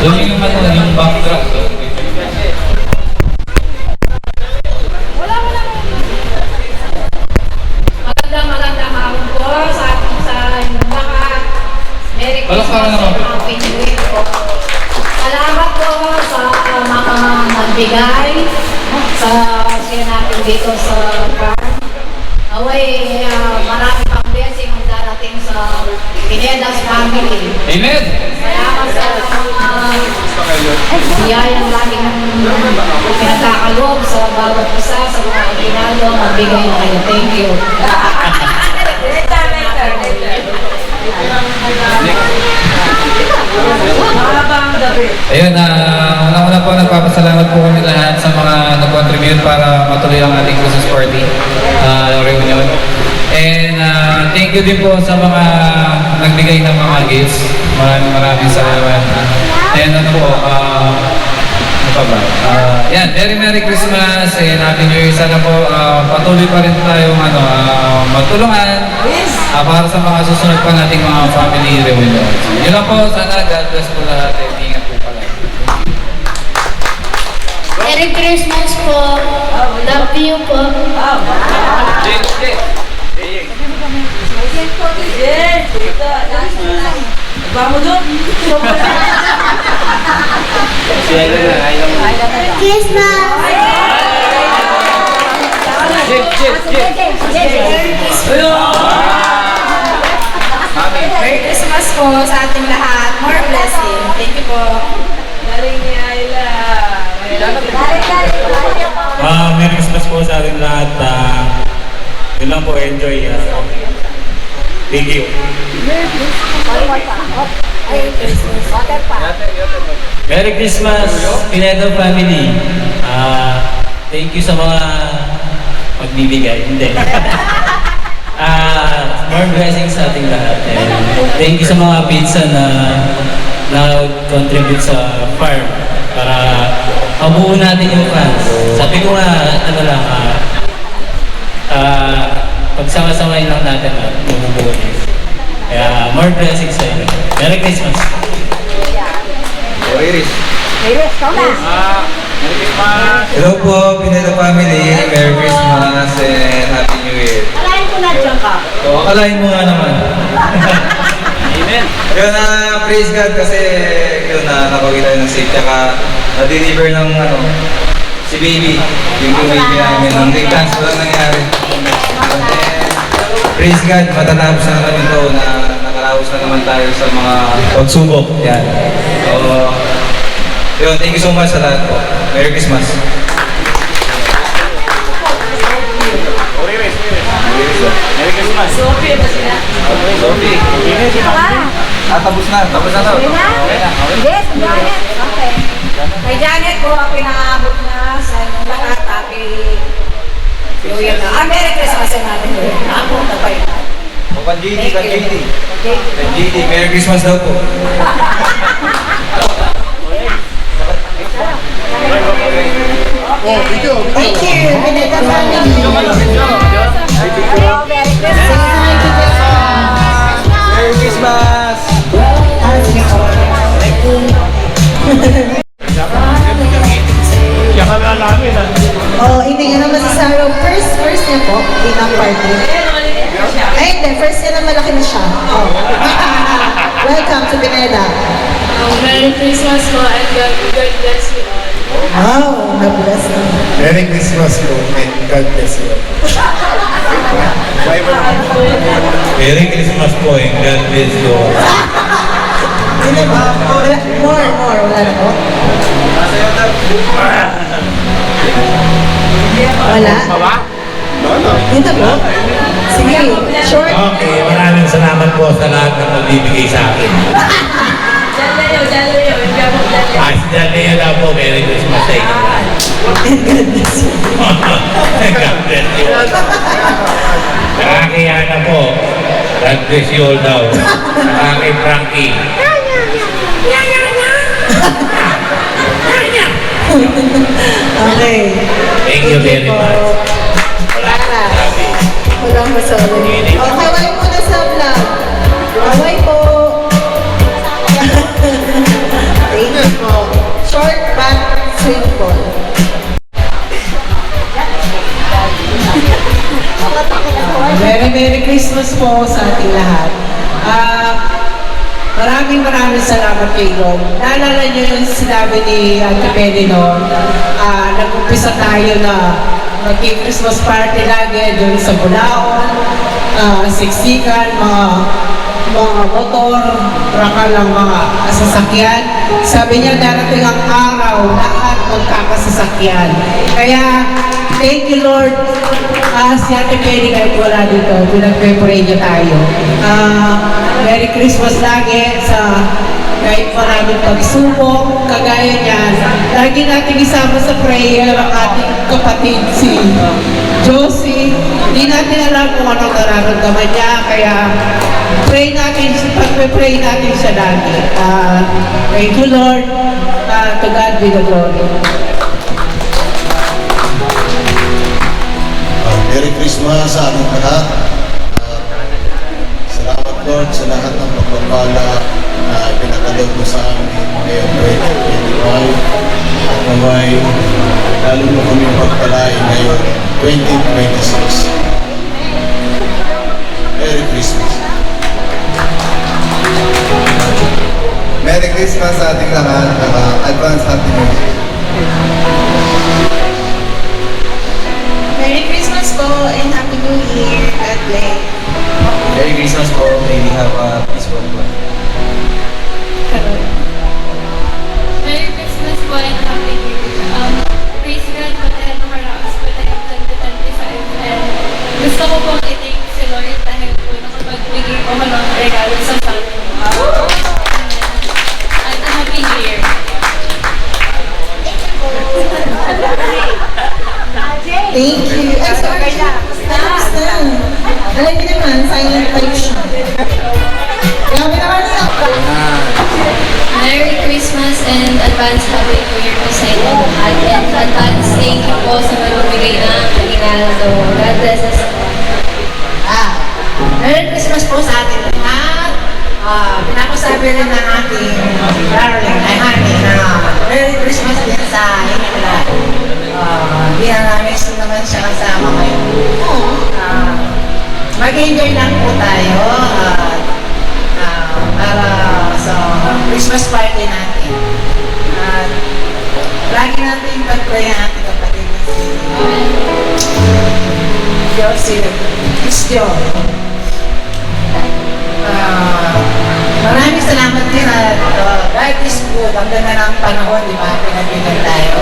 Doon yung backdrop. Magandang hapon po sa inyong lahat. Merry Christmas and Happy New Year po. Salamat po sa mga nagbigay sa siya natin dito sa farm. Away, marami pang blessing ang darating sa Pineda's family. Amen! Salamat sa mga biyayang laging pinagkakaloob sa bawat isa, sa mga ginagawa, magbigay na kayo. Thank you. Ayun, una-una po nagpapasalamat po kami lahat sa mga nag-contribute para matuloy ang ating Christmas party reunion. And thank you din po sa mga nagbigay ng mga gifts. Maraming salamat. And ano po, ano pa ba? Yan, Merry Christmas and Happy New Year. Sana po patuloy pa rin tayong magtulungan para sa mga susunod pa nating mga family reunion. Yun lang po, sana God bless po lahat and ingat po pala. Merry Christmas po. Love you po. Merry Christmas po sa ating lahat. More blessing. Thank you po. Merry Christmas po sa ating lahat. Yun lang po, enjoy. Thank you. Merry Christmas, Pineda family. Thank you sa mga magbibigay. Hindi. More blessings sa ating lahat. And thank you sa mga pizza na contribute sa farm para mabuo natin yung fans. Sabi ko nga, pagsama-samayin lang natin at mabubuo niya. Kaya more blessings sa inyo. Merry Christmas! Hello po, Pineda family. Merry Christmas and Happy New Year. Alayin ko na dyan ka. So, akalain mo nga naman. Amen! Yun praise God kasi yun nakapagin tayo ng safe tsaka na-deliver ng si baby. Yung baby namin ng replans, walang nangyari. Praise God, matatapos na naman ito na nakaraos na naman tayo sa mga pagsubok. Yan. So, yun, thank you so much sa lahat po. Merry Christmas. Merry Christmas. Sophie ba sila? Sophie. Tapos na to. Okay na. Yes, Janet. Okay. Kay Janet po, pinaabot na sa inyong lahat. Happy New Year na. Merry Christmas sa natin. Ako, tapay na. O, kan JD. Merry Christmas daw po. Thank you, Pineda family. Merry Christmas! Kaya kami namin Oh, hindi nga naman si Sarah. First niya po, dinner party. Ay, hindi. First niya na malaki na siya. Oh. Welcome to Pineda. Merry Christmas po and God bless you all. Wow, na-bless na. Merry Christmas po and God bless you. Merry Christmas po and God bless you. Hindi ba? More. Wala na po. Wala? Dito po? Sige, short. Okay, maraming salamat po sa lahat ng magbibigay sa akin. Si John Leo daw po, Merry Christmas sa inyo. God bless you. God bless you. Nakakaya na po, God bless you all daw. Kay Frankie. Okay. Thank you very much. Walang masawin. Okay, wait muna sa vlog. Okay po. Thank you po. Christmas po sa ating lahat. Maraming salamat kay Lord. Naalala niyo yung sinabi ni Ate Penny noon, nag-umpisa tayo na mag-Christmas party lagi doon sa Bulaon, siksikan, mga motor, traka ng mga sasakyan. Sabi niya, darating ang araw, lahat magkakasasakyan. Kaya, thank you Lord. Si Ate Penny kahit wala dito, pinag-pray niya tayo. Merry Christmas lagi sa kahit maraming pagsubok, kagaya niyan. Lagi natin isama sa prayer ang ating kapatid si Josie. Hindi natin alam kung anong nararamdaman niya, kaya pray natin, pag-pray natin siya lagi. Thank you Lord. To God be the glory. Merry Christmas sa ating lahat. Salamat Lord sa lahat ng pagpapala na pinakalob mo sa amin ngayong 2025. At naway, lalo mo kami pagpalain ngayon 2026. Merry Christmas. Merry Christmas sa ating lahat. Advance Happy New Year. Merry Christmas po and Happy New Year. God bless. Merry Christmas po. May we have a peaceful one. Merry Christmas po and Happy New Year. Praise God po tayo makaraos po tayo ng 2025. And gusto ko pong i-thank si Lord dahil po nakapagbigay po ako ng regalo sa family. At Happy New Year. Thank you. Ay, sorry. Tapos na. Alam niyo naman, silent type siya. Grabe naman siya. Merry Christmas and advance Happy New Year po sa inyo lahat. And advance thank you po sa magbibigay ng regalo. God bless us. Merry Christmas po sa ating lahat. Pinapasabi rin ng ating darling, ay honey, na Merry Christmas din sa inyong lahat. Hindi na namin naman siya kasama ngayon. Mag-enjoy lang po tayo para sa Christmas party natin. At lagi natin pag-pray ang ating kapatid na si Christian. Maraming salamat din at God is good. Ang ganda ng panahon, di ba? Pinagbigan tayo.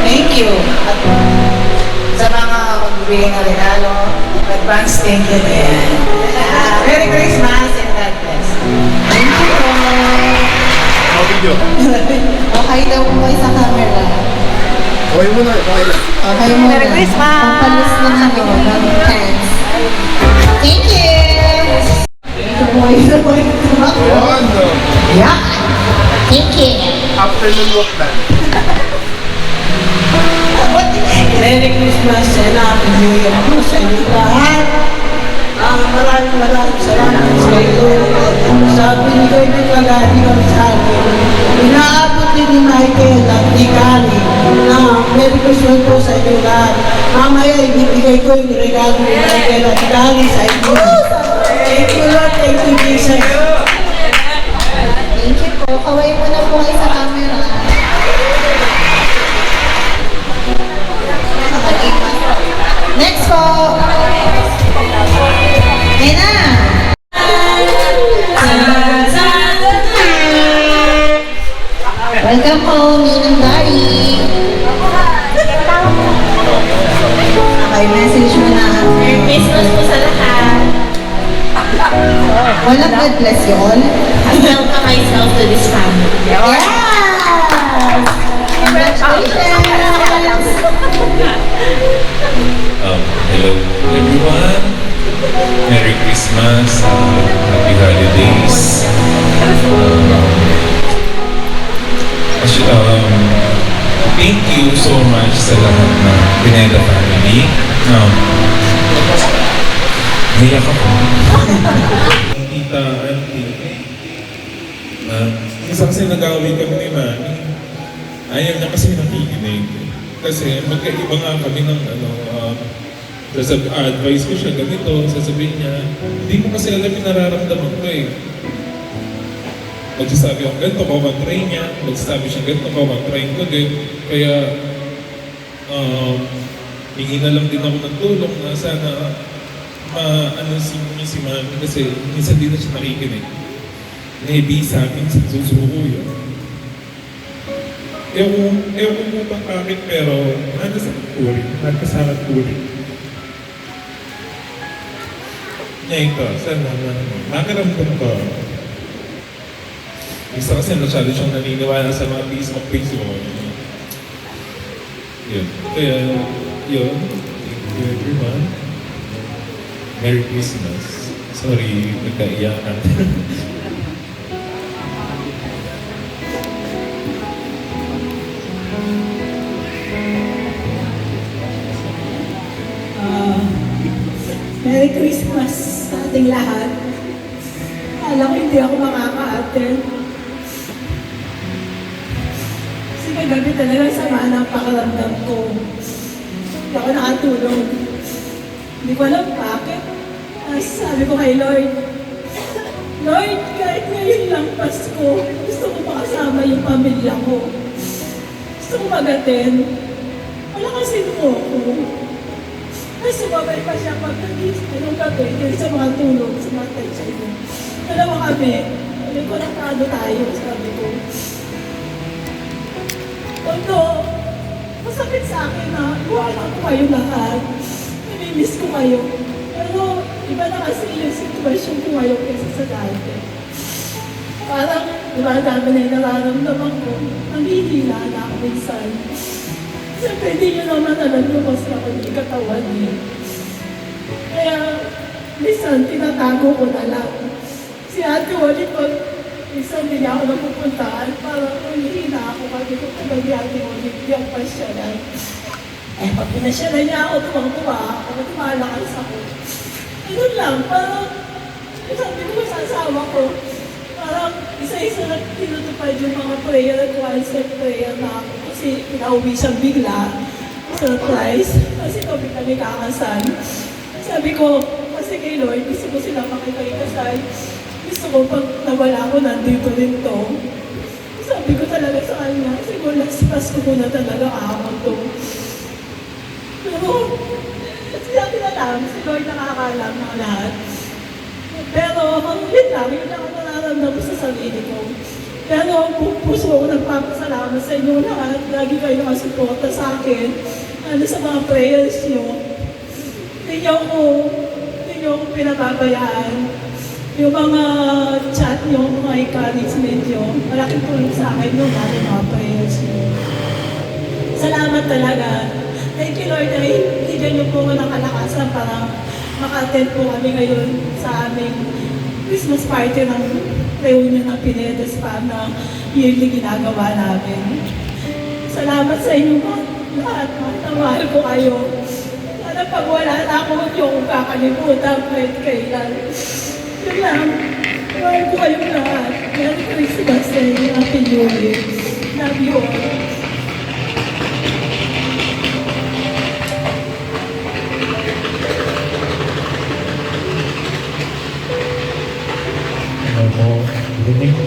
Thank you. At sa mga magbibigay ng regalo, advance thank you din. Merry Christmas and God bless. Thank you po. Okay daw po sa camera. Okay muna. Okay muna. Merry Christmas! Pampalis na kami ng hands. Thank you! Ito po yung Yeah! Thank you! Afternoon walk na. Merry Christmas and Happy New Year po sa inyo lahat. Maraming salamat sa iyo. Sa binigay ng kagadiwan sa akin. Inaabot din ni Michael at ni Kali na Merry Christmas po sa inyo lahat. Mamaya ibibigay ko yung regalo ni Michael at Kali sa inyo. Thank you Lord, thank you Jesus. Thank you po. Kaway mo na po kayo sa camera. Next po! Ayan na! Welcome po, Minang Dari. Okay, message mo na. Merry Christmas po sa lahat. Walang God bless you all. I welcome myself to this family. Yes! Congratulations! Hello everyone. Merry Christmas. Happy holidays. Thank you so much sa lahat ng Pineda family. Hiyak ako. Tita, auntie. Isang kasi nag-away kami ni Mami. Ayaw niya kasi nakikinig. Kasi magkaiba nga kami ng advice ko siya ganito, sasabihin niya, hindi mo kasi alam yung nararamdaman ko eh. Magsasabi ako ganito, try niya. Magsasabi siya ganito, try ko din. Kaya, hingi na lang din ako ng tulong na sana si Mami kasi minsan din na siya nakikinig. Maybe sa akin sa susuko yun. Ewan mo ba bakit pero ano sa kuling, nagkasama kuling. Ngayon ko, sana makaramdam ko. Isa kasi masyado siyang naniniwala sa mga piece of things mo. Yun. Kaya, yun. Thank you everyone. Merry Christmas. Sorry, nagkaiyakan. Merry Christmas sa ating lahat. Alam ko hindi ako makaka-attend. Kasi kagabi talaga sama ng pakiramdam ko. Hindi ako nakatulog. Hindi ko alam bakit. Sabi ko kay Lord, Lord, kahit ngayon lang Pasko, gusto ko makasama yung pamilya ko. Gusto ko mag-attend. Wala kasi mo ako. Tapos sumabay pa siya pag nung gabi, yun sa mga tulog, sa mga teacher mo. Dalawa kami, sabi ko, nakado tayo, sabi ko. Although, masakit sa akin na iwanan ko kayo lahat. Namimiss ko kayo. Pero, iba na kasi yung sitwasyon ko ngayon kaysa sa dati. Parang, diba, dami na yung nararamdaman ko, nanghihila na ako minsan. Siyempre, hindi nyo naman alam ko kasi ako hindi katawan niyo. Kaya, minsan, tinatago ko na lang. Si Ate Wally, pag minsan hindi niya ako napupuntaan, parang nanghihina ako kasi kung tagal ni Ate Wally, hindi ako pasyalan. Eh, pag pinasyalan niya ako, tumang-tuwa ako, tumalakas ako. Ganun lang, parang, sabi ko sa asawa ko, parang isa-isa na tinutupad yung mga prayer at one-step prayer na ako. Kasi pinauwi siyang bigla, surprise, kasi kami kakasal. Sabi ko, kasi kay Lord, gusto ko sila makikasal. Gusto ko pag nawala ko, nandito rin to. Sabi ko talaga sa kanya, siguro last Pasko ko na talaga ako to. Pero, sinabi na lang, si Lord nakakalam ng lahat. Pero, yun lang ako nararamdaman sa sarili ko. Pero, puso ko nagpapasalamat sa inyo lahat. Lagi kayo nakasuporta sa akin. Ano sa mga prayers nyo. Hindi nyo ako pinababayaan. Yung mga chat nyo, mga encouragement nyo, malaking tulong sa akin yung mga prayers nyo. Salamat talaga. Thank you Lord, ay bigyan nyo po ako ng kalakasan para maka-attend po kami ngayon sa aming Christmas party ng reunion ng Pinedas pa na yearly ginagawa namin. Salamat sa inyo lahat, mahal ko kayo. Sana pag wala na ako, hindi ako kakalimutan kahit kailan. Yun lang, mahal ko kayong lahat. Merry Christmas and Happy New Year. Love you all. Rinig.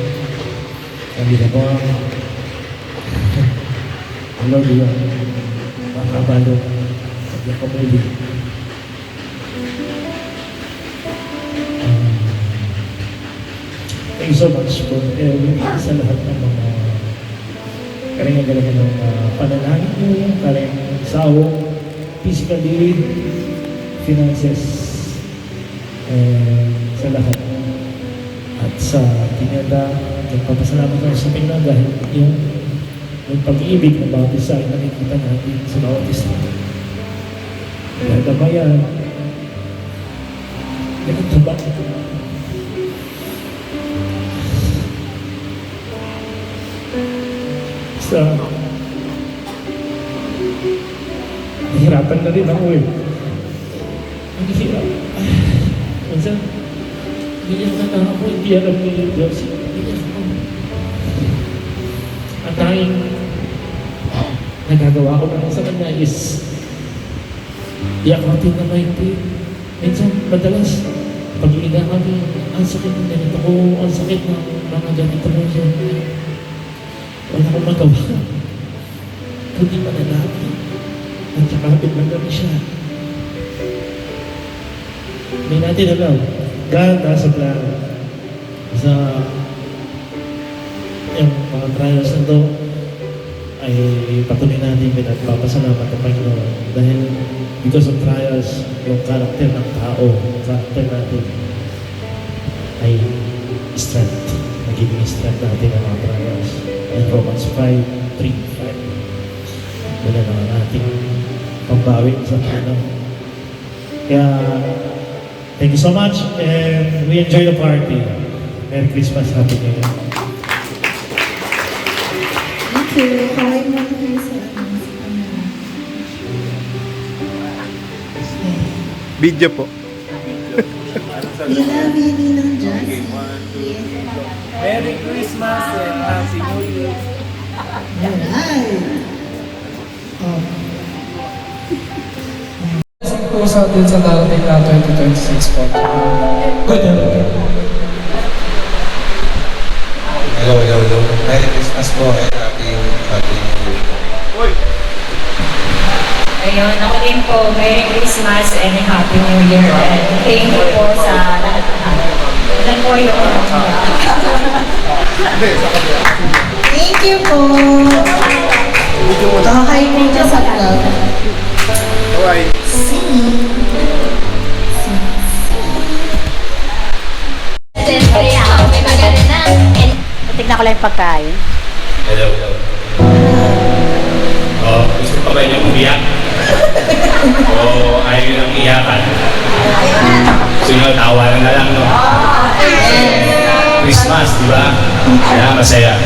Sabi na po, hello Dion, makabalo, sabi ko muli. Thank you so much po sa lahat ng mga karingan-galingan ng panalangin nyo, karingan sao, physically, finances, sa lahat. At sa Pineda, nagpapasalamat ako sa Pineda dahil yung pag-ibig ng bawat isa ay nakikita natin sa bawat isa. Dahil damayan, ganito ba? Basta, nahihirapan na rin ako eh. Ang hirap. Minsan, iiyak na ako, hindi alam mo yung Diyos. Iiyak ako. Ang tanging nagagawa ko lang sa Kanya is iyak natin na mahigpit. Minsan, madalas, pag ina kami, ang sakit ng ganito ko, ang sakit ng mga ganito mo siya. Wala akong magawa. Kundi manalangin. At saka biglang kami siya. May natin alam, God nasa plano. Sa yung mga trials na to, ay patuloy natin pinagpapasalamat ng Panginoon. Dahil because of trials, yung karakter ng tao, yung karakter natin, ay strength. Nagiging strength natin ang mga trials. And Romans 5:3-5. Wala naman ating pambawin sa Panginoon. Kaya, thank you so much and we enjoy the party. Merry Christmas, Happy New Year. Thank you. Kaway mo na kayo sa Video po. Lila, Willie ng jazz. Merry Christmas and Happy New Year. Alright. Oh. Blessing po sa atin sa darating na 2026 po. Good health. Hello. Merry Christmas po and Happy New Year. Ayun, ako din po, Merry Christmas and Happy New Year. And thank you po sa lahat. Ilan po yung Thank you po. Okay po dyan sa vlog. Tignan ko lang yung pagkain. Hello. Oh, gusto pa ba niyo umiyak? O ayaw niyo nang iyakan? Gusto niyo tawanan na lang, no? Christmas, di ba? Kaya masaya.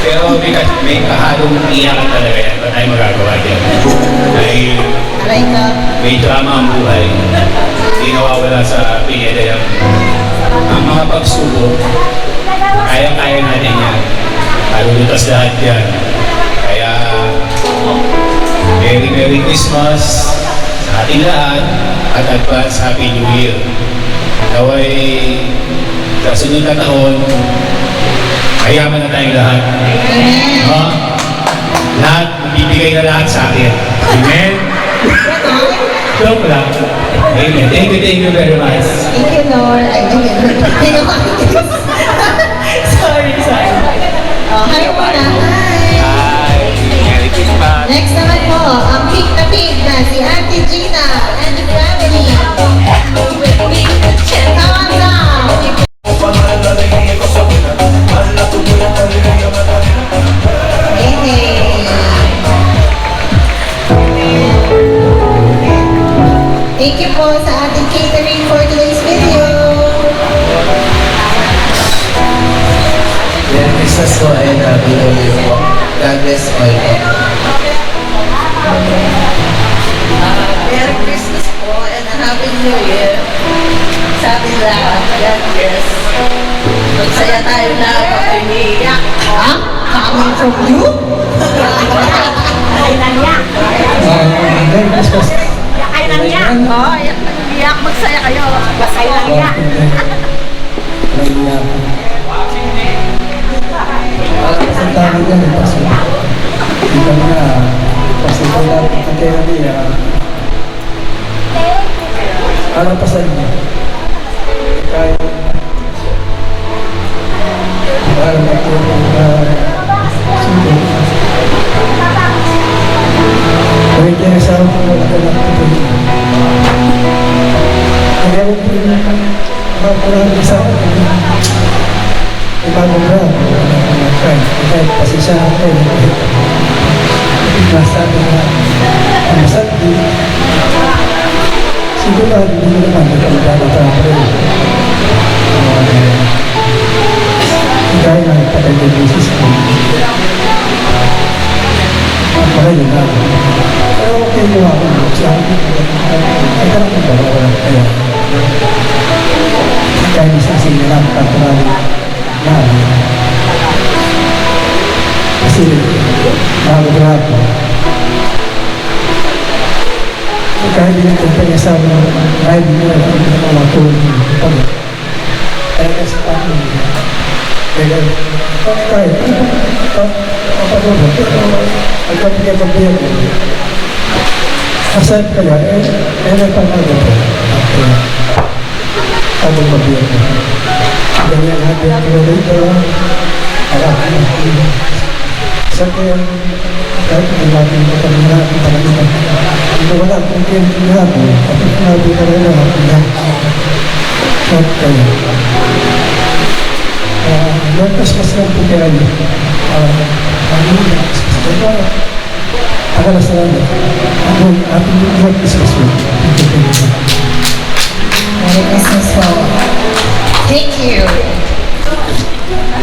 Pero may kahalong iyakan talaga yan. Ba't tayo magagawa din? Dahil may drama ang buhay. Hindi nawawala sa pineda yan. Ang mga pagsubok, kaya-kaya natin yan. Malulutas lahat yan. Kaya, Merry Christmas sa ating lahat at advance Happy New Year. Naway, sa sunod na taon, mayaman na tayong lahat. Ha? Lahat, bibigay na lahat sa akin. Amen? Joke lang. Amen. Thank you very much. Thank you, Lord. Sorry. Hi muna. Hi. Merry Christmas. Next naman po, ang pink na si Auntie Gina and the family. Tawag na. Thank you po sa ating catering for today's video. Merry Christmas po and Happy New Year po. God bless all po. Merry Christmas po and a Happy New Year. Sa ating lahat, God bless. Magsaya tayo na kapag umiiyak. Ha? Coming from you? Ay, nangyak. Merry Christmas. Ay, nangyak. Oh, iyak, magsaya kayo. Ay, nangyak. Sa tabi ka ng paso. Kita mo na, paso na ang kaya niya. Parang pasan niya. Kaya, parang matulog na sundo. Kaya kaya sa ako wala ka lang ito. Kaya ako po na maraming sa akin. Ibang grab, kahit pasisya ako, basta na masat din. Siguro hindi mo naman nagkakatapo. Kaya nga patay yung system. Ang pala yun na. Pero okay mo ako, siya ay ka lang magdarawa kaya. Kaya isang sinilang katurali. Kasi bago grabe. Kaya din ang isang ride nila na mamatulog ng pag kaya sa pamilya nila. Kaya kahit kapatulog, pero pagkabigyan ko, aside kaya, may pangalaga po. At anong mabiyan ko. Ganyan natin ang dito, sa kaya, kahit hindi natin matalaga, hindi wala kung kaya natin, at natin na rin natin at kaya. Lord Christmas lang po kaya niyo. Tagalas na lang. Ating Lord Christmas po. Merry Christmas po. Thank you.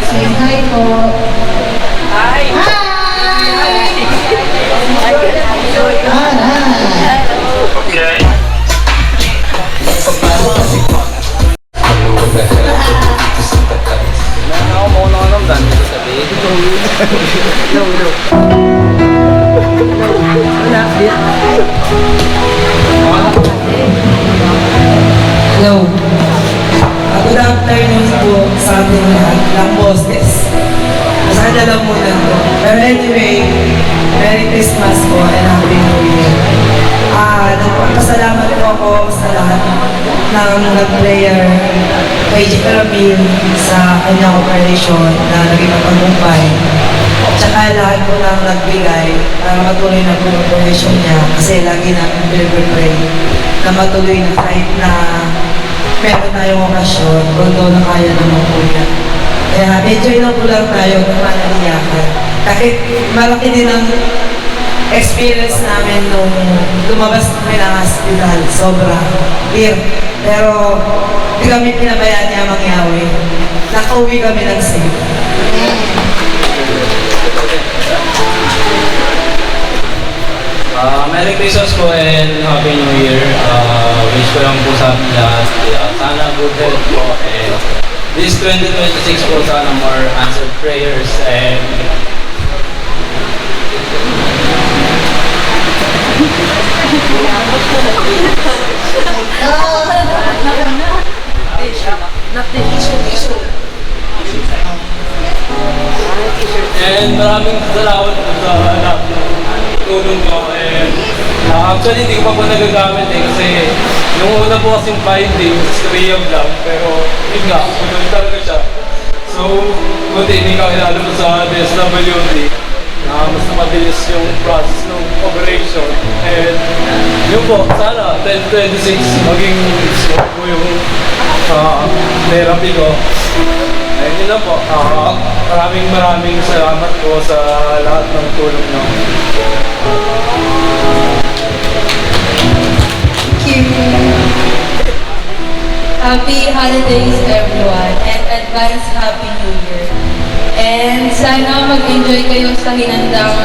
Say hi po. Hi! Hello. Good afternoon po sa ating lahat ng bosses. Sana lang muna po. Pero anyway, Merry Christmas po and Happy New Year. Nagpapasalamat po ako sa lahat ng nag-player kay J. Ramil sa kanyang operation na naging matagumpay. Tsaka lahat po nang nagbigay para matuloy na po yung operation niya kasi lagi namin pray na matuloy na kahit na meron tayong okasyon, although na kaya naman po niya. Kaya enjoy lang po lang tayo ng manaliyakan. Kahit malaki din ang experience namin nung lumabas kami ng hospital, sobra. Pero hindi kami pinabayaan niya mangyawi. Nakauwi kami ng safe. Merry Christmas po and Happy New Year. Wish ko lang po sa ating lahat. Sana good health po and this 2026 po sana more answered prayers and and maraming salamat po sa lahat ng tulong ko and actually hindi ko pa po nagagamit kasi yung una po kasing findings, 3 of lang pero yun nga, tulong talaga siya. So, buti hindi ka inalo sa DSWD na mas mabilis yung process ng operation and yun po, sana 2026 maging smooth po yung therapy ko. And yun lang po, maraming salamat po sa lahat ng tulong nyo. Thank you. Happy holidays everyone and advance Happy New Year. And sana mag-enjoy kayo sa hinandang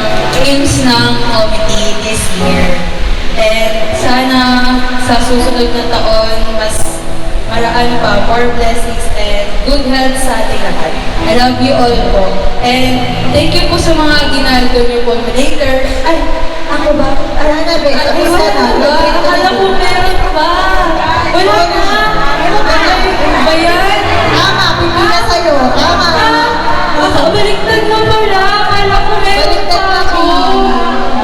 games ng committee this year. And sana sa susunod na taon mas maraan pa, more blessings and good health sa ating lahat. I love you all po. And thank you po sa mga ginaldo niyo po later. Ay, ako ba? Wala na, Beth. Ay, wala ba? Akala ko meron pa. Wala na. Ano ba yan? Tama, pipila sa'yo. Tama. Baliktad na pala. Akala ko meron pa ako.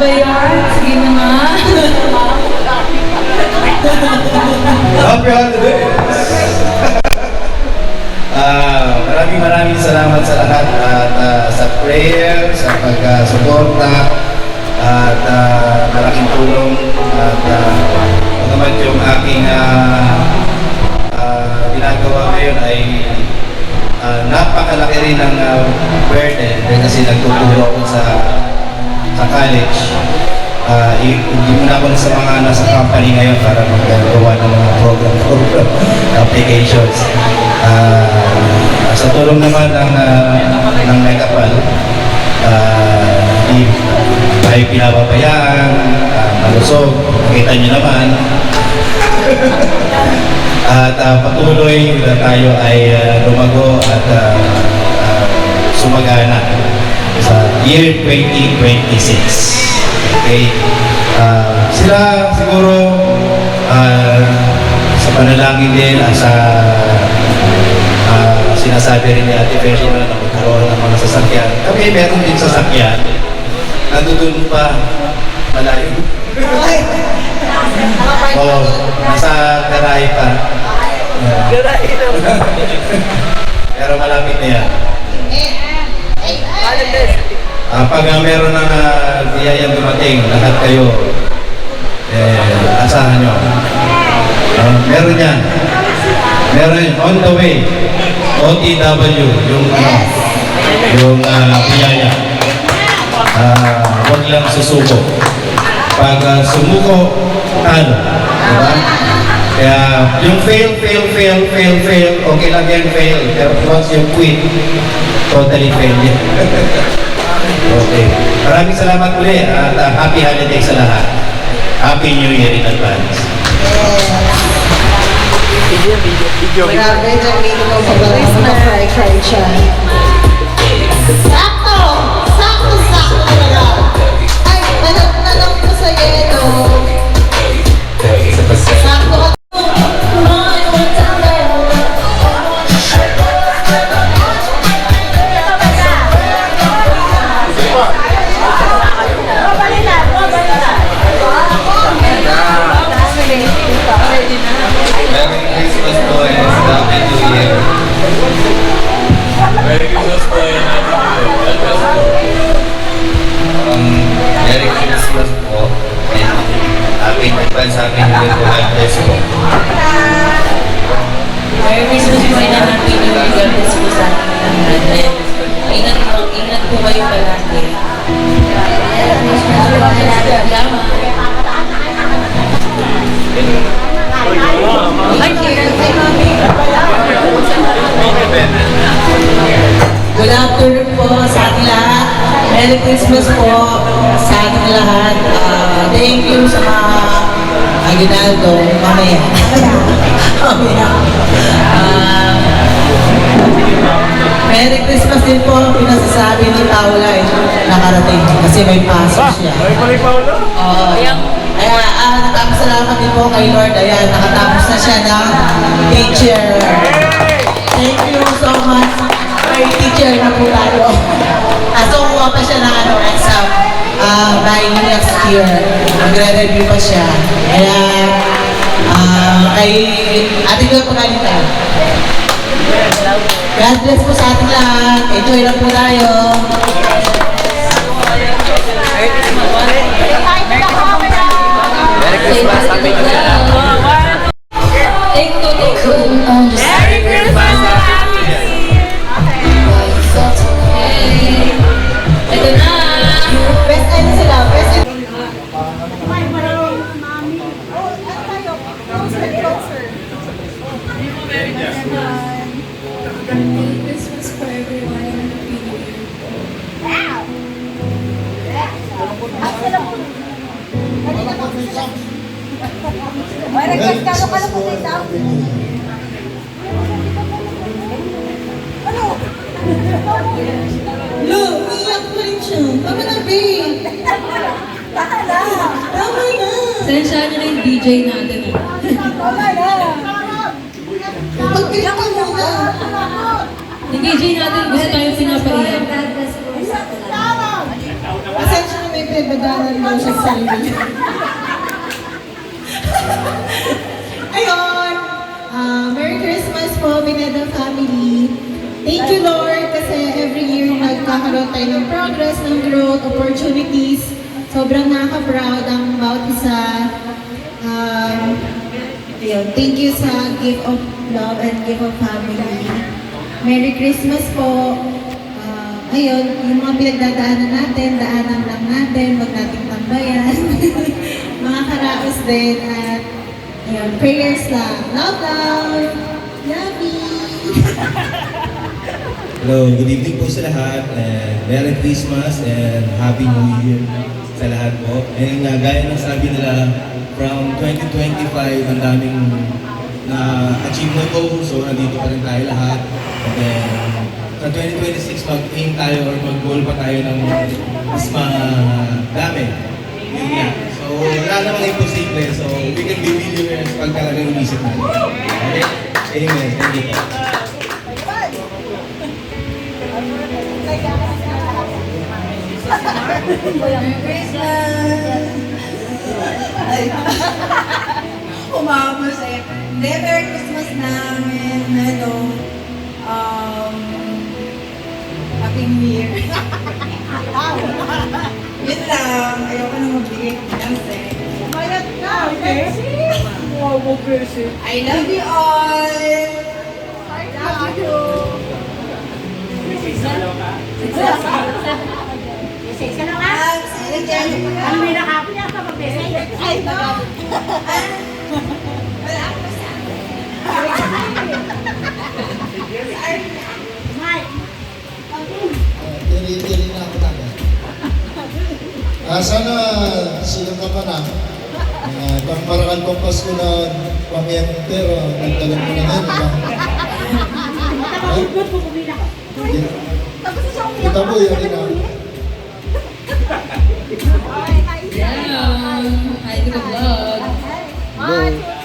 Ba yan? Sige na nga. Happy holidays! Maraming salamat sa lahat at sa prayer, sa pagsuporta at malaking tulong at naman yung aking ginagawa ngayon ay napakalaki rin ng burden kasi nagtuturo ako sa college. Hindi muna ako sa mga nasa company ngayon para magagawa ng mga program applications. Sa tulong naman ng Megapal, hindi tayo pinapabayaan, malusog, makita nyo naman. At patuloy na tayo ay lumago at sumagana sa year 2026. Okay. Sila siguro sa panalangin din, sa sinasabi rin ni Ate Ferry na magkaroon ng mga sasakyan. Kami meron din sasakyan. Nandun pa, malayo. Oo, nasa garahe pa. Pero malapit na yan. Pag meron ng biyayang dumating, lahat kayo, asahan nyo. Meron yan. Meron on the way. OTW, yung biyaya. Huwag lang susuko. Pag sumuko, talo. Diba? Kaya yung fail, okay lang yan fail. Pero once you quit, totally fail yan. Okay. Maraming salamat ulit at happy holiday sa lahat. Happy New Year in advance. Grabe, Jamil ko sa fry siya. Sakto! Sakto talaga. Ay, tanong ko sa yelo. Sakto ka. Merry Christmas po and Happy New Year. Merry Christmas po and Happy New Year. Merry Christmas po and Happy advance Happy New Year po. God bless po. Merry Christmas po and Happy New Year. God bless po sa ating lahat. Ingat po kayo palagi. Merry Christmas po and salamat. Good afternoon po sa ating lahat. Merry Christmas po sa ating lahat. Thank you sa mga aginaldo. Mamaya. Merry Christmas din po ang pinasasabi ni Paula nakarating kasi may pasok siya. May Paula? Kaya nagpapasalamat din po kay Lord. Ayan, nakatapos na siya ng teacher. Thank you so much. May teacher na po tayo. So, kuha pa siya ng exam by next year. Magre-review pa siya. Kaya, kay ating lang pagalitan. God bless po sa ating lahat. Enjoy lang po tayo. Merry Christmas, Happy New Year. Take two. Merry Christmas, Happy New Year. Ito na. Best end sila. Best end. Merry Christmas for everyone and Happy New Year. Lo, umiyak pa rin siya. Tama na, babe. Tama na. Sensya nyo na yung DJ natin. Mag-trip ka muna. Yung DJ natin gusto tayong pinapaiyak. Pasensya na may pinagdadanan daw siya sa sarili. Ayun! Merry Christmas po, Bineda family. Thank you, Lord, kasi every year nagkakaroon tayo ng progress, ng growth, opportunities. Sobrang nakaka-proud ang bawat isa. Ayun, thank you sa gift of love and gift of family. Merry Christmas po. Ayun, yung mga pinagdadaanan natin, daanan lang natin, huwag nating tambayan. Mga karaos din at ayun, prayers lang. Love, love! Love you! Hello, good evening po sa lahat. Merry Christmas and Happy New Year sa lahat po. And gaya ng sabi nila, from 2025, ang daming na-achieve na goal. So, nandito pa rin tayo lahat. And then, sa 2026, mag-aim tayo or mag-goal pa tayo ng mas madami. Yun nga. So, wala namang imposible. So, we can be millionaires pag talaga inisip natin. Okay? Amen. Thank you po. Merry Christmas! Ay, umamos eh. Hindi, Merry Christmas namin. Happy New Year. Yun lang. Ayoko na magbigay ng kasi. Mayat na, okay? Wow, I love you all! I love you! Message ka na nga? Ano may nakapon niya ka mag-message? Ay, no! Wala ako sa Mike! Tiri-tiri na ako talaga. Sana silang ka pa na. Pang Maracan pang Pasko na pamiyenter, nagdagan mo na yan. Matapos mo kumila ka. Tapos siya umiyak. Kita mo yun na. Hi to the vlog. 1, 2,